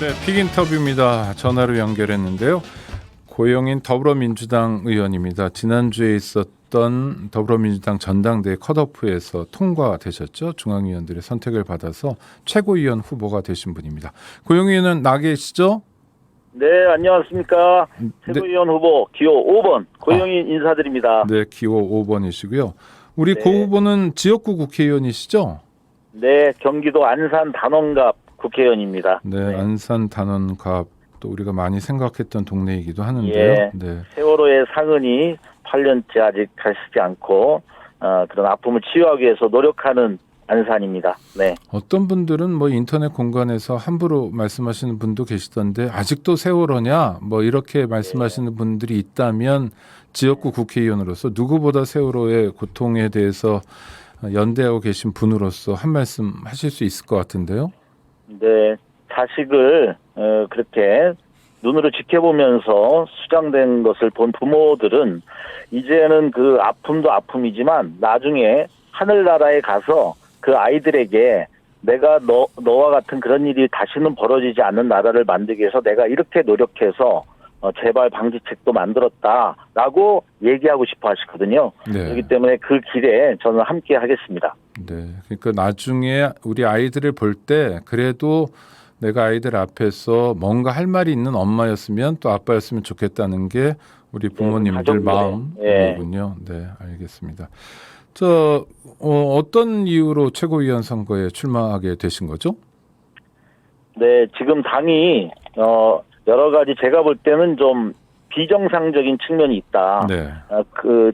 네, 픽 인터뷰입니다. 전화로 연결했는데요. 고영인 더불어민주당 의원입니다. 지난주에 있었던 더불어민주당 전당대회 컷오프에서 통과되셨죠. 중앙위원들의 선택을 받아서 최고위원 후보가 되신 분입니다. 고영인 의원은 나 계시죠? 네, 안녕하십니까. 최고위원 후보 기호 5번 고영인 인사드립니다. 네, 기호 5번이시고요. 우리 네. 고 후보는 지역구 국회의원이시죠? 네, 경기도 안산 단원갑 국회의원입니다. 네, 안산 단원갑 또 우리가 많이 생각했던 동네이기도 하는데요. 예, 네. 세월호의 상흔이 8년째 아직 가시지 않고 그런 아픔을 치유하기 위해서 노력하는 안산입니다. 네. 어떤 분들은 뭐 인터넷 공간에서 함부로 말씀하시는 분도 계시던데 아직도 세월호냐 뭐 이렇게 말씀하시는 분들이 있다면 지역구 국회의원으로서 누구보다 세월호의 고통에 대해서 연대하고 계신 분으로서 한 말씀 하실 수 있을 것 같은데요. 네, 자식을 그렇게 눈으로 지켜보면서 수장된 것을 본 부모들은 이제는 그 아픔도 아픔이지만 나중에 하늘나라에 가서 그 아이들에게 내가 너와 같은 그런 일이 다시는 벌어지지 않는 나라를 만들기 위해서 내가 이렇게 노력해서 재발 방지책도 만들었다라고 얘기하고 싶어 하시거든요. 네. 그렇기 때문에 그 길에 저는 함께 하겠습니다. 네. 그러니까 나중에 우리 아이들을 볼 때 그래도 내가 아이들 앞에서 뭔가 할 말이 있는 엄마였으면 또 아빠였으면 좋겠다는 게 우리 부모님들 마음이군요. 네, 알겠습니다. 어떤 이유로 최고위원 선거에 출마하게 되신 거죠? 네, 지금 당이 여러 가지 제가 볼 때는 좀 비정상적인 측면이 있다. 네.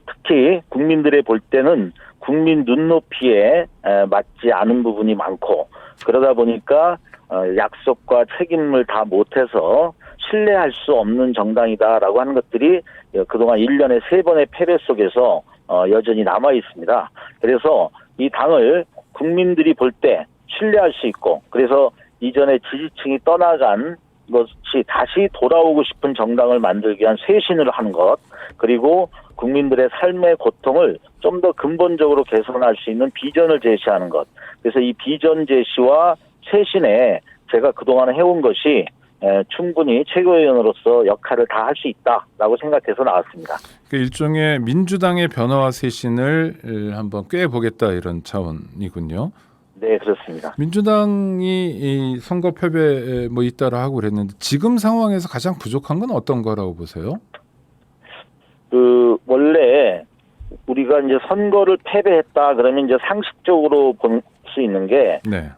특히 국민들의 볼 때는 국민 눈높이에 맞지 않은 부분이 많고 그러다 보니까 약속과 책임을 다 못해서 신뢰할 수 없는 정당이다라고 하는 것들이 그동안 1년에 3번의 패배 속에서 여전히 남아 있습니다. 그래서 이 당을 국민들이 볼 때 신뢰할 수 있고 그래서 이전에 지지층이 떠나간 것이 다시 돌아오고 싶은 정당을 만들기 위한 쇄신을 하는 것 그리고 국민들의 삶의 고통을 좀 더 근본적으로 개선할 수 있는 비전을 제시하는 것. 그래서 이 비전 제시와 쇄신에 제가 그동안 해온 것이 충분히 최고위원으로서 역할을 다 할 수 있다라고 생각해서 나왔습니다. 그 일종의 민주당의 변화와 쇄신을 한번 꾀보겠다 이런 차원이군요. 네, 그렇습니다. 민주당이 이 선거 패배에 뭐 잇따라 하고 그랬는데 지금 상황에서 가장 부족한 건 어떤 거라고 보세요? 원래 우리가 이제 선거를 패배했다 그러면 이제 상식적으로 볼 수 있는 게 네.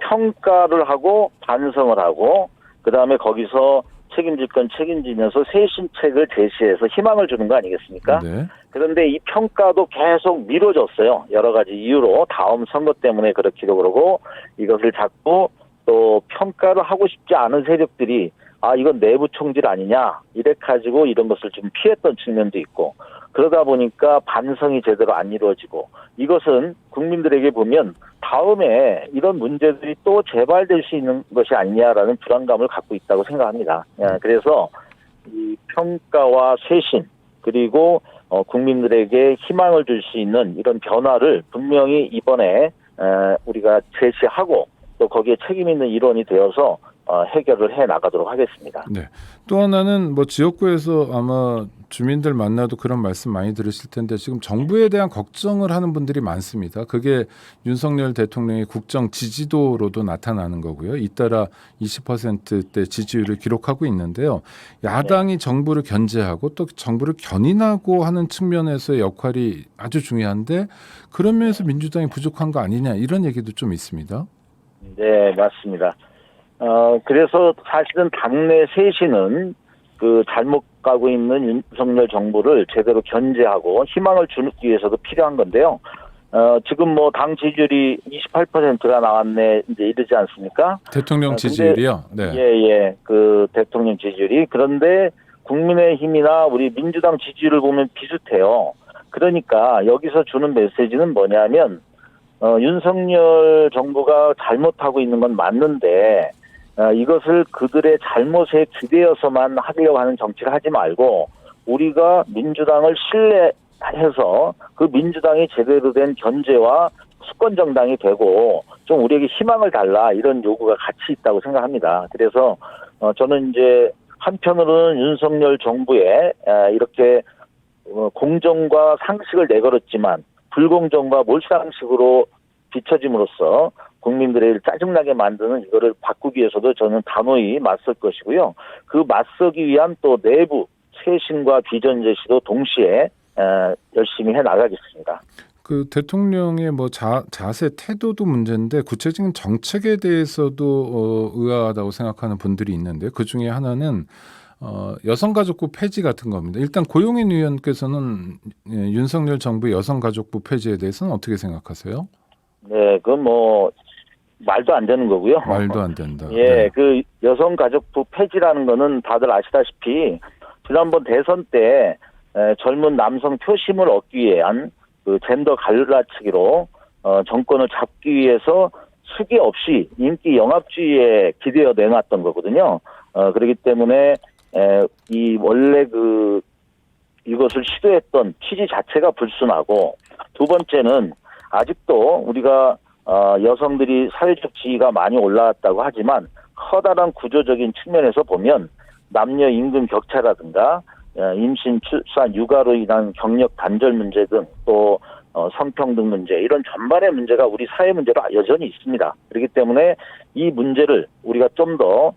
평가를 하고 반성을 하고 그다음에 거기서 책임질 건 책임지면서 쇄신책을 제시해서 희망을 주는 거 아니겠습니까? 네. 그런데 이 평가도 계속 미뤄졌어요. 여러 가지 이유로 다음 선거 때문에 그렇기도 그러고 이것을 자꾸 또 평가를 하고 싶지 않은 세력들이 이건 내부 총질 아니냐 이래 가지고 이런 것을 좀 피했던 측면도 있고 그러다 보니까 반성이 제대로 안 이루어지고 이것은 국민들에게 보면 다음에 이런 문제들이 또 재발될 수 있는 것이 아니냐라는 불안감을 갖고 있다고 생각합니다. 그래서 이 평가와 쇄신 그리고 국민들에게 희망을 줄 수 있는 이런 변화를 분명히 이번에 우리가 제시하고 또 거기에 책임 있는 일원이 되어서 해결을 해 나가도록 하겠습니다. 네. 또 하나는 뭐 지역구에서 아마 주민들 만나도 그런 말씀 많이 들으실 텐데 지금 정부에 대한 걱정을 하는 분들이 많습니다. 그게 윤석열 대통령의 국정 지지도로도 나타나는 거고요. 잇따라 20%대 지지율을 기록하고 있는데요. 야당이 정부를 견제하고 또 정부를 견인하고 하는 측면에서의 역할이 아주 중요한데 그런 면에서 민주당이 부족한 거 아니냐 이런 얘기도 좀 있습니다. 네, 맞습니다. 그래서 사실은 당내 쇄신은 잘못 가고 있는 윤석열 정부를 제대로 견제하고 희망을 주기 위해서도 필요한 건데요. 지금 뭐 당 지지율이 28%가 나왔네 이제 이러지 않습니까? 대통령 지지율이요? 네. 예. 그 대통령 지지율이 그런데 국민의힘이나 우리 민주당 지지율을 보면 비슷해요. 그러니까 여기서 주는 메시지는 뭐냐면 윤석열 정부가 잘못하고 있는 건 맞는데 이것을 그들의 잘못에 기대어서만 하려고 하는 정치를 하지 말고 우리가 민주당을 신뢰해서 그 민주당이 제대로 된 견제와 수권 정당이 되고 좀 우리에게 희망을 달라 이런 요구가 같이 있다고 생각합니다. 그래서 저는 이제 한편으로는 윤석열 정부에 이렇게 공정과 상식을 내걸었지만 불공정과 몰상식으로 비춰짐으로써 국민들의 짜증나게 만드는 이거를 바꾸기 위해서도 저는 단호히 맞설 것이고요. 그 맞서기 위한 또 내부 쇄신과 비전 제시도 동시에 열심히 해 나가겠습니다. 그 대통령의 뭐 자세 태도도 문제인데 구체적인 정책에 대해서도 의아하다고 생각하는 분들이 있는데 그 중에 하나는 여성가족부 폐지 같은 겁니다. 일단 고용인 의원께서는 윤석열 정부 여성가족부 폐지에 대해서는 어떻게 생각하세요? 네, 그건 뭐 말도 안 되는 거고요. 말도 안 된다. 예, 네. 그 여성가족부 폐지라는 거는 다들 아시다시피 지난번 대선 때 젊은 남성 표심을 얻기 위한 그 젠더 갈라치기로 정권을 잡기 위해서 수기 없이 인기 영합주의에 기대어 내놨던 거거든요. 그렇기 때문에 이 원래 이것을 시도했던 취지 자체가 불순하고, 두 번째는 아직도 우리가 여성들이 사회적 지위가 많이 올라왔다고 하지만 커다란 구조적인 측면에서 보면 남녀 임금 격차라든가 임신, 출산, 육아로 인한 경력 단절 문제 등 또 성평등 문제, 이런 전반의 문제가 우리 사회 문제로 여전히 있습니다. 그렇기 때문에 이 문제를 우리가 좀 더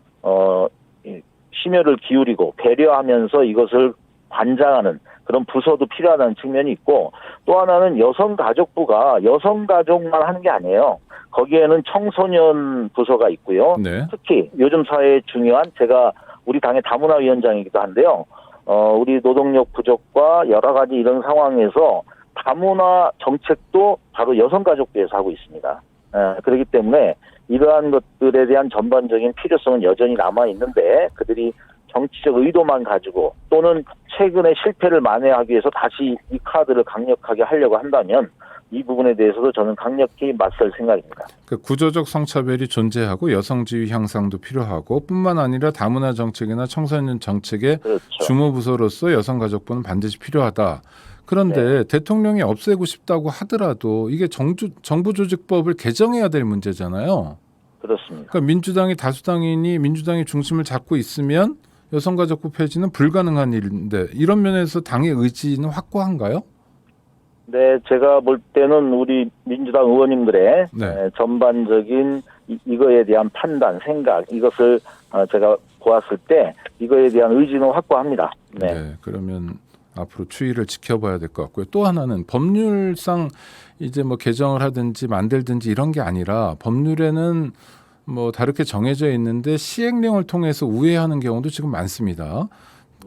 심혈을 기울이고 배려하면서 이것을 관장하는 그런 부서도 필요하다는 측면이 있고, 또 하나는 여성가족부가 여성가족만 하는 게 아니에요. 거기에는 청소년 부서가 있고요. 네. 특히 요즘 사회에 중요한, 제가 우리 당의 다문화위원장이기도 한데요. 우리 노동력 부족과 여러 가지 이런 상황에서 다문화 정책도 바로 여성가족부에서 하고 있습니다. 그렇기 때문에 이러한 것들에 대한 전반적인 필요성은 여전히 남아있는데, 그들이 정치적 의도만 가지고 또는 최근의 실패를 만회하기 위해서 다시 이 카드를 강력하게 하려고 한다면 이 부분에 대해서도 저는 강력히 맞설 생각입니다. 그 구조적 성차별이 존재하고 여성지위 향상도 필요하고 뿐만 아니라 다문화 정책이나 청소년 정책의 그렇죠. 주무부서로서 여성가족부는 반드시 필요하다. 그런데 대통령이 없애고 싶다고 하더라도 이게 정부조직법을 개정해야 될 문제잖아요. 그렇습니다. 그러니까 민주당이 다수당이니 민주당이 중심을 잡고 있으면 여성가족부 폐지는 불가능한 일인데 이런 면에서 당의 의지는 확고한가요? 네, 제가 볼 때는 우리 민주당 의원님들의 네. 전반적인 이거에 대한 판단, 생각, 이것을 제가 보았을 때 이거에 대한 의지는 확고합니다. 네. 네, 그러면 앞으로 추이를 지켜봐야 될 것 같고요. 또 하나는 법률상 이제 뭐 개정을 하든지 만들든지 이런 게 아니라 법률에는 뭐 다르게 정해져 있는데 시행령을 통해서 우회하는 경우도 지금 많습니다.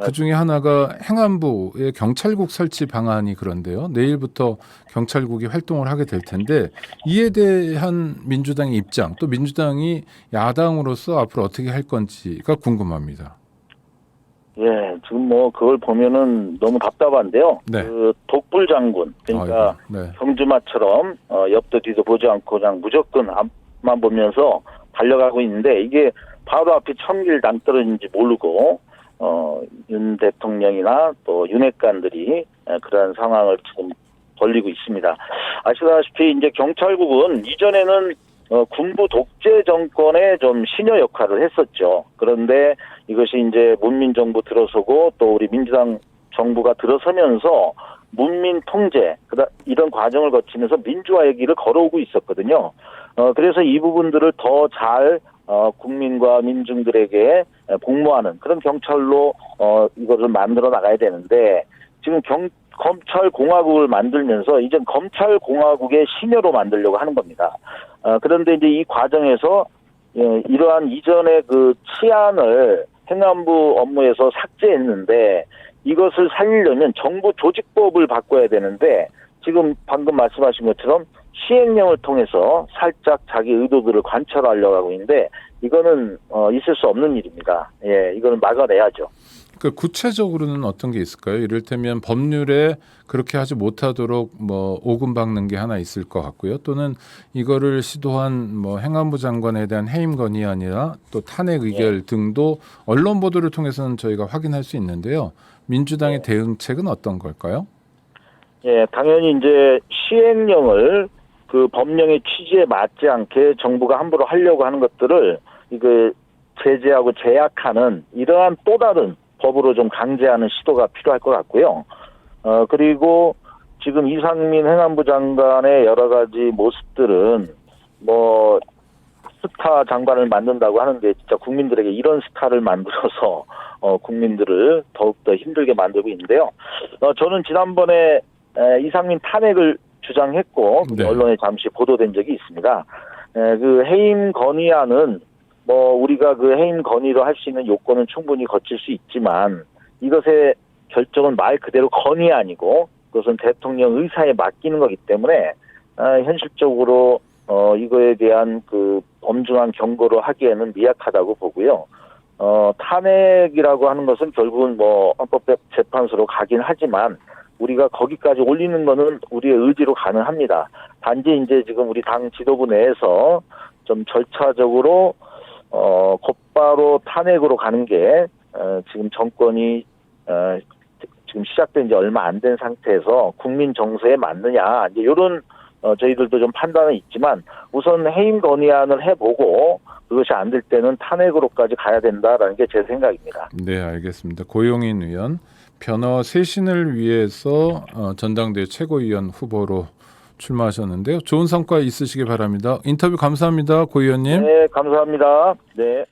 그 중에 하나가 행안부의 경찰국 설치 방안이 그런데요. 내일부터 경찰국이 활동을 하게 될 텐데 이에 대한 민주당의 입장, 또 민주당이 야당으로서 앞으로 어떻게 할 건지가 궁금합니다. 예, 지금 뭐 그걸 보면은 너무 답답한데요. 네. 그 독불 장군, 그러니까 아이고, 네. 경주마처럼 옆도 뒤도 보지 않고 그냥 무조건 앞만 보면서 달려가고 있는데, 이게 바로 앞에 천길 남떨어진지 모르고 윤 대통령이나 또 윤핵관들이 그러한 상황을 지금 벌리고 있습니다. 아시다시피 이제 경찰국은 이전에는 군부 독재 정권의 좀 신여 역할을 했었죠. 그런데 이것이 이제 문민정부 들어서고 또 우리 민주당 정부가 들어서면서 문민 통제, 이런 과정을 거치면서 민주화의 길을 걸어오고 있었거든요. 그래서 이 부분들을 더 잘 국민과 민중들에게 복무하는 그런 경찰로 이것을 만들어 나가야 되는데, 지금 검찰공화국을 만들면서 이제 검찰공화국의 신여로 만들려고 하는 겁니다. 그런데 이제 이 과정에서 이러한 이전의 그 치안을 행안부 업무에서 삭제했는데, 이것을 살리려면 정부 조직법을 바꿔야 되는데, 지금 방금 말씀하신 것처럼 시행령을 통해서 살짝 자기 의도들을 관철하려고 하고 있는데, 이거는 있을 수 없는 일입니다. 예, 이거는 막아내야죠. 그 구체적으로는 어떤 게 있을까요? 이를테면 법률에 그렇게 하지 못하도록 뭐 오금 박는 게 하나 있을 것 같고요. 또는 이거를 시도한 뭐 행안부 장관에 대한 해임 건의안이나 또 탄핵 의결 등도 언론 보도를 통해서는 저희가 확인할 수 있는데요. 민주당의 대응책은 어떤 걸까요? 예, 당연히 이제 시행령을 그 법령의 취지에 맞지 않게 정부가 함부로 하려고 하는 것들을 이거 제재하고 제약하는 이러한 또 다른 법으로 좀 강제하는 시도가 필요할 것 같고요. 그리고 지금 이상민 행안부 장관의 여러 가지 모습들은 뭐 스타 장관을 만든다고 하는데 진짜 국민들에게 이런 스타를 만들어서 국민들을 더욱더 힘들게 만들고 있는데요. 저는 지난번에 이상민 탄핵을 주장했고 네. 언론에 잠시 보도된 적이 있습니다. 그 해임 건의안은 뭐 우리가 그 해임 건의로 할 수 있는 요건은 충분히 거칠 수 있지만 이것의 결정은 말 그대로 건의안이고 그것은 대통령 의사에 맡기는 거기 때문에 현실적으로 이거에 대한 그 엄중한 경고를 하기에는 미약하다고 보고요. 탄핵이라고 하는 것은 결국은 뭐 헌법재판소로 가긴 하지만 우리가 거기까지 올리는 거는 우리의 의지로 가능합니다. 단지 이제 지금 우리 당 지도부 내에서 좀 절차적으로 곧바로 탄핵으로 가는 게 지금 정권이 지금 시작된 지 얼마 안 된 상태에서 국민 정서에 맞느냐 이제 이런 저희들도 좀 판단은 있지만 우선 해임 건의안을 해보고 그것이 안 될 때는 탄핵으로까지 가야 된다라는 게 제 생각입니다. 네, 알겠습니다. 고용인 의원 변화와 쇄신을 위해서 전당대회 최고위원 후보로 출마하셨는데요. 좋은 성과 있으시기 바랍니다. 인터뷰 감사합니다, 고 의원님. 네, 감사합니다. 네.